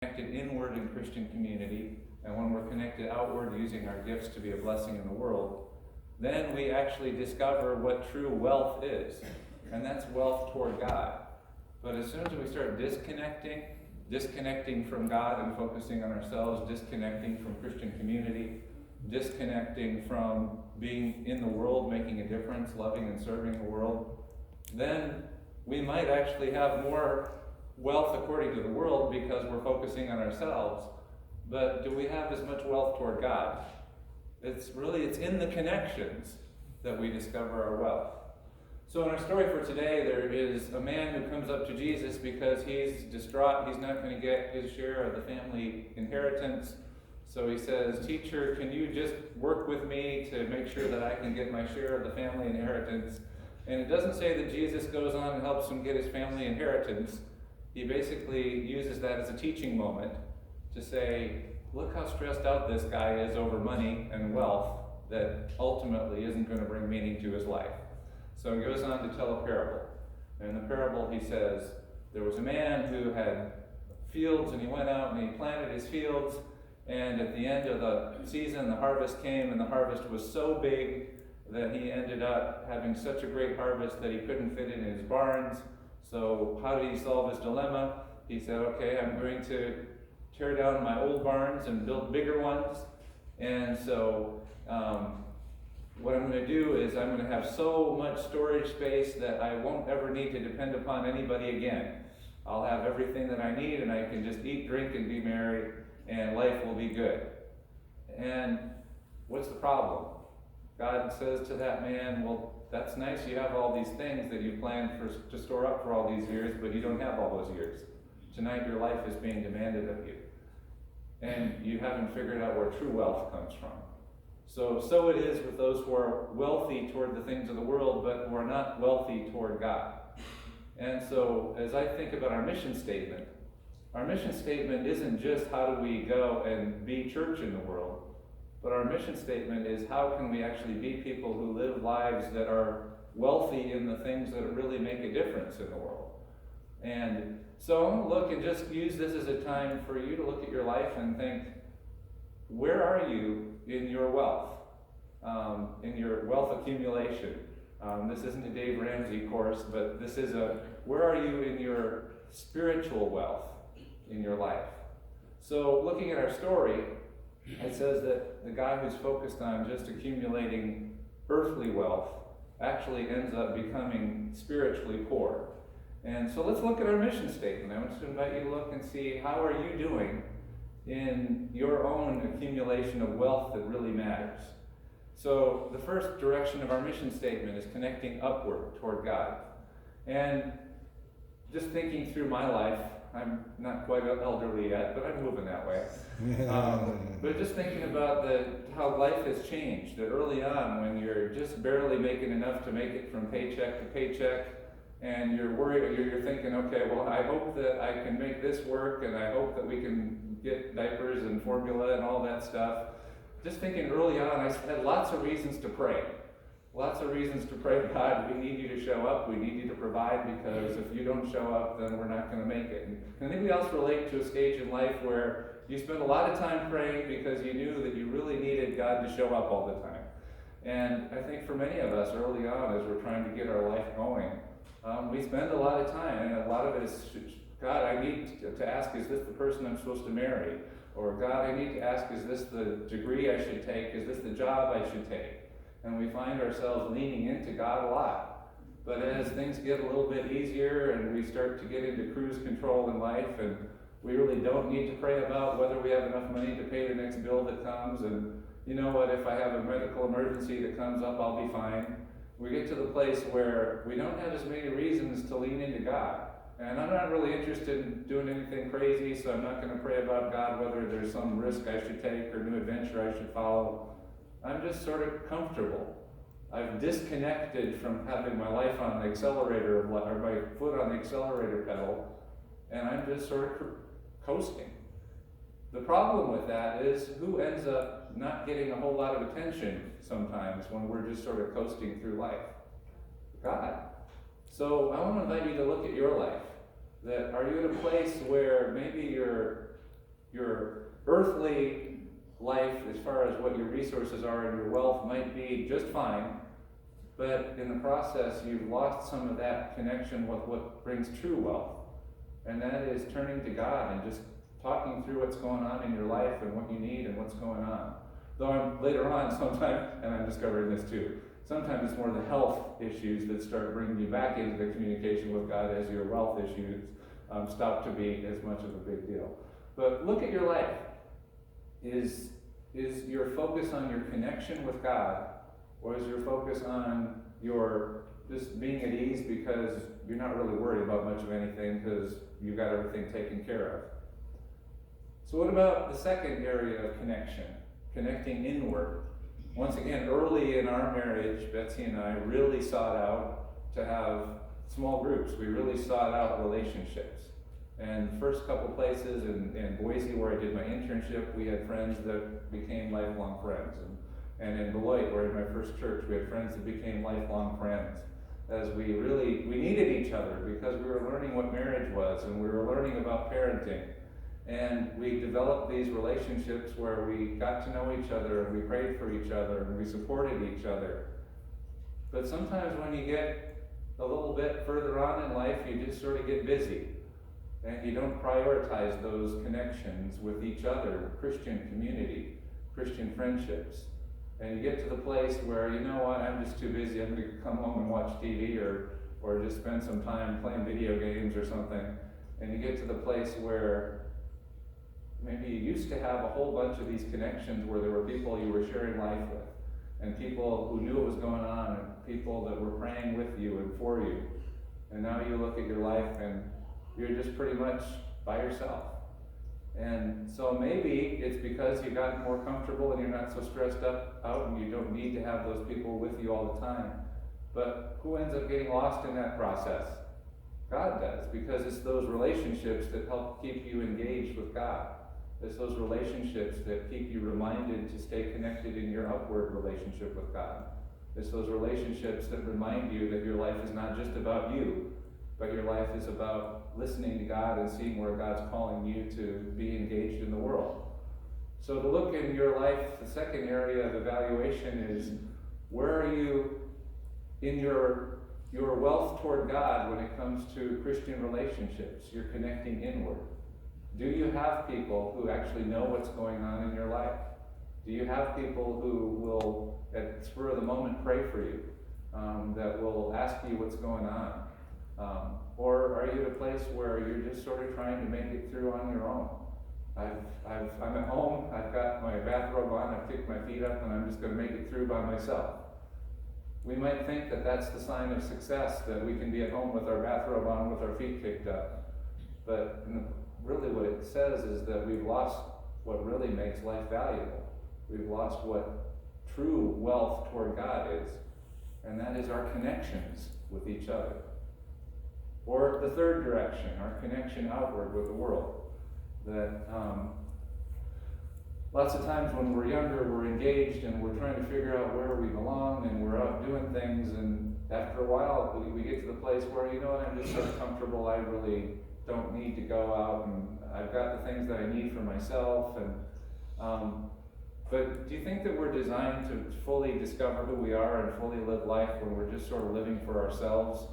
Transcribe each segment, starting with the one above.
connected inward in Christian community, and when we're connected outward using our gifts to be a blessing in the world, then we actually discover what true wealth is, and that's wealth toward God. But as soon as we start disconnecting from God and focusing on ourselves, disconnecting from Christian community, disconnecting from being in the world, making a difference, loving and serving the world, then we might actually have more wealth according to the world because we're focusing on ourselves. But do we have as much wealth toward God? It's in the connections that we discover our wealth. So in our story for today, there is a man who comes up to Jesus because he's distraught. He's not going to get his share of the family inheritance. So he says, "Teacher, can you just work with me to make sure that I can get my share of the family inheritance?" And it doesn't say that Jesus goes on and helps him get his family inheritance. He basically uses that as a teaching moment to say, look how stressed out this guy is over money and wealth that ultimately isn't going to bring meaning to his life. So he goes on to tell a parable. And in the parable he says, there was a man who had fields, and he went out and he planted his fields, and at the end of the season the harvest came, and the harvest was so big that he ended up having such a great harvest that he couldn't fit it in his barns. So how did he solve his dilemma? He said, okay, I'm going to tear down my old barns and build bigger ones. And so what I'm going to do is I'm going to have so much storage space that I won't ever need to depend upon anybody again. I'll have everything that I need, and I can just eat, drink, and be merry, and life will be good. And what's the problem? God says to that man, well, that's nice, you have all these things that you planned to store up for all these years, but you don't have all those years. Tonight your life is being demanded of you. And you haven't figured out where true wealth comes from. So it is with those who are wealthy toward the things of the world, but who are not wealthy toward God. And so as I think about our mission statement isn't just how do we go and be church in the world, but our mission statement is how can we actually be people who live lives that are wealthy in the things that really make a difference in the world. And so I'm going to look and just use this as a time for you to look at your life and think, where are you in your wealth, in your wealth accumulation? This isn't a Dave Ramsey course, but this is where are you in your spiritual wealth in your life? So looking at our story, it says that the guy who's focused on just accumulating earthly wealth actually ends up becoming spiritually poor. And so let's look at our mission statement. I want to invite you to look and see, how are you doing in your own accumulation of wealth that really matters? So the first direction of our mission statement is connecting upward toward God. And just thinking through my life, I'm not quite elderly yet, but I'm moving that way. But just thinking about how life has changed, that early on when you're just barely making enough to make it from paycheck to paycheck, and you're worried, you're thinking, okay, well, I hope that I can make this work, and I hope that we can get diapers and formula and all that stuff. Just thinking early on, I had lots of reasons to pray. Lots of reasons to pray, God, we need you to show up, we need you to provide, because if you don't show up, then we're not going to make it. And can anybody else relate to a stage in life where you spent a lot of time praying because you knew that you really needed God to show up all the time? And I think for many of us early on, as we're trying to get our life going, we spend a lot of time, and a lot of it is, God, I need to ask, is this the person I'm supposed to marry? Or God, I need to ask, is this the degree I should take? Is this the job I should take? And we find ourselves leaning into God a lot. But as things get a little bit easier and we start to get into cruise control in life, and we really don't need to pray about whether we have enough money to pay the next bill that comes, and you know what, if I have a medical emergency that comes up, I'll be fine. We get to the place where we don't have as many reasons to lean into God. And I'm not really interested in doing anything crazy, so I'm not going to pray about God, whether there's some risk I should take or new adventure I should follow. I'm just sort of comfortable. I've disconnected from having my life on the accelerator, or my foot on the accelerator pedal, and I'm just sort of coasting. The problem with that is, who ends up not getting a whole lot of attention sometimes when we're just sort of coasting through life? God. So I want to invite you to look at your life. That are you at a place where maybe you're earthly life, as far as what your resources are and your wealth, might be just fine, but in the process you've lost some of that connection with what brings true wealth. And that is turning to God and just talking through what's going on in your life and what you need and what's going on. Though later on sometimes, and I'm discovering this too, sometimes it's more the health issues that start bringing you back into the communication with God as your wealth issues stop to be as much of a big deal. But look at your life. Is your focus on your connection with God, or is your focus on your just being at ease because you're not really worried about much of anything because you've got everything taken care of? So what about the second area of connection? Connecting inward. Once again, early in our marriage, Betsy and I really sought out to have small groups. We really sought out relationships. And the first couple places in Boise where I did my internship, we had friends that became lifelong friends. And in Beloit, where in my first church, we had friends that became lifelong friends. As we needed each other because we were learning what marriage was and we were learning about parenting. And we developed these relationships where we got to know each other and we prayed for each other and we supported each other. But sometimes when you get a little bit further on in life, you just sort of get busy. And you don't prioritize those connections with each other, Christian community, Christian friendships. And you get to the place where, you know what, I'm just too busy, I'm going to come home and watch TV or just spend some time playing video games or something. And you get to the place where maybe you used to have a whole bunch of these connections where there were people you were sharing life with, and people who knew what was going on, and people that were praying with you and for you. And now you look at your life and you're just pretty much by yourself. And so maybe it's because you've gotten more comfortable and you're not so stressed out and you don't need to have those people with you all the time. But who ends up getting lost in that process? God does, because it's those relationships that help keep you engaged with God. It's those relationships that keep you reminded to stay connected in your upward relationship with God. It's those relationships that remind you that your life is not just about you, but your life is about listening to God and seeing where God's calling you to be engaged in the world. So to look in your life, the second area of evaluation is, where are you in your wealth toward God when it comes to Christian relationships? You're connecting inward. Do you have people who actually know what's going on in your life? Do you have people who will, at the spur of the moment, pray for you, that will ask you what's going on? Or are you at a place where you're just sort of trying to make it through on your own? I'm at home, I've got my bathrobe on, I've kicked my feet up, and I'm just going to make it through by myself. We might think that that's the sign of success, that we can be at home with our bathrobe on, with our feet kicked up. But really what it says is that we've lost what really makes life valuable. We've lost what true wealth toward God is, and that is our connections with each other. Or the third direction, our connection outward with the world. That lots of times when we're younger, we're engaged and we're trying to figure out where we belong and we're out doing things, and after a while we get to the place where, you know what, I'm just so comfortable, I really don't need to go out, and I've got the things that I need for myself. And but do you think that we're designed to fully discover who we are and fully live life when we're just sort of living for ourselves?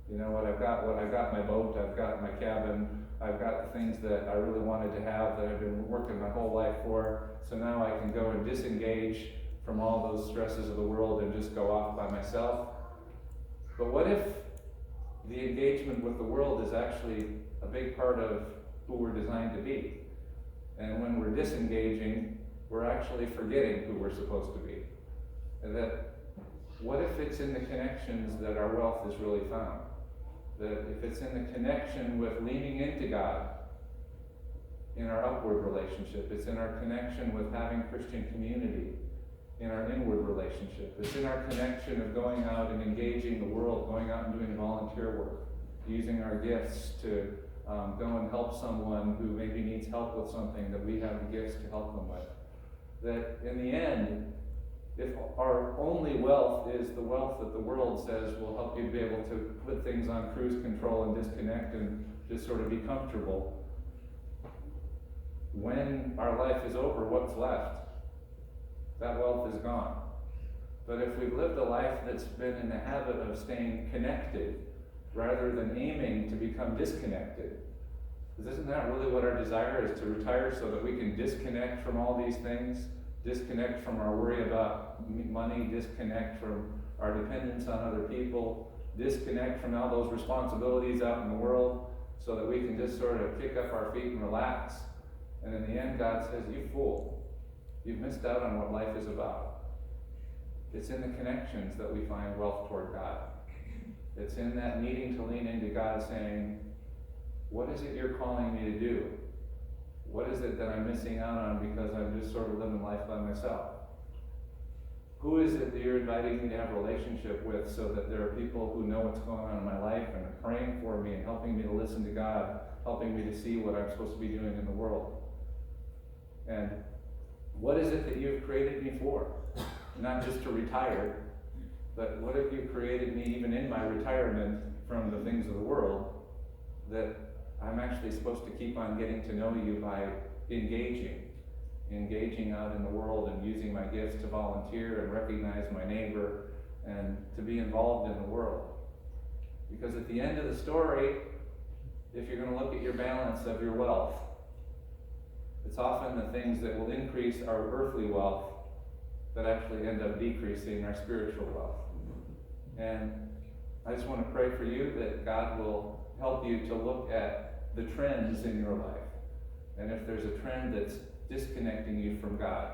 You know what, I've got my boat, I've got my cabin, I've got the things that I really wanted to have that I've been working my whole life for, so now I can go and disengage from all those stresses of the world and just go off by myself. But what if the engagement with the world is actually a big part of who we're designed to be? And when we're disengaging, we're actually forgetting who we're supposed to be. And that, what if it's in the connections that our wealth is really found? That if it's in the connection with leaning into God in our upward relationship, it's in our connection with having Christian community in our inward relationship, it's in our connection of going out and engaging the world, going out and doing volunteer work, using our gifts to go and help someone who maybe needs help with something that we have the gifts to help them with. That in the end, if our only wealth is the wealth that the world says will help you be able to put things on cruise control and disconnect and just sort of be comfortable, when our life is over, what's left? That wealth is gone. But if we've lived a life that's been in the habit of staying connected rather than aiming to become disconnected, because isn't that really what our desire is, to retire so that we can disconnect from all these things, disconnect from our worry about money, disconnect from our dependence on other people, disconnect from all those responsibilities out in the world, so that we can just sort of kick up our feet and relax. And in the end, God says, you fool, you've missed out on what life is about. It's in the connections that we find wealth toward God. It's in that needing to lean into God, saying, what is it you're calling me to do? What is it that I'm missing out on because I'm just sort of living life by myself? Who is it that you're inviting me to have a relationship with, so that there are people who know what's going on in my life and are praying for me and helping me to listen to God, helping me to see what I'm supposed to be doing in the world? And what is it that you've created me for? Not just to retire, but what have you created me even in my retirement from the things of the world, that I'm actually supposed to keep on getting to know you by engaging out in the world and using my gifts to volunteer and recognize my neighbor and to be involved in the world. Because at the end of the story, if you're going to look at your balance of your wealth, it's often the things that will increase our earthly wealth that actually end up decreasing our spiritual wealth. And I just want to pray for you that God will help you to look at the trends in your life. And if there's a trend that's disconnecting you from God,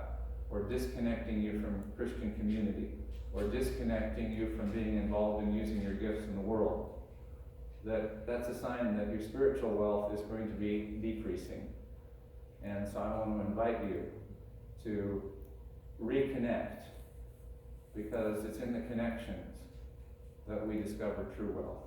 or disconnecting you from Christian community, or disconnecting you from being involved in using your gifts in the world, that's a sign that your spiritual wealth is going to be decreasing. And so I want to invite you to reconnect, because it's in the connections that we discover true wealth.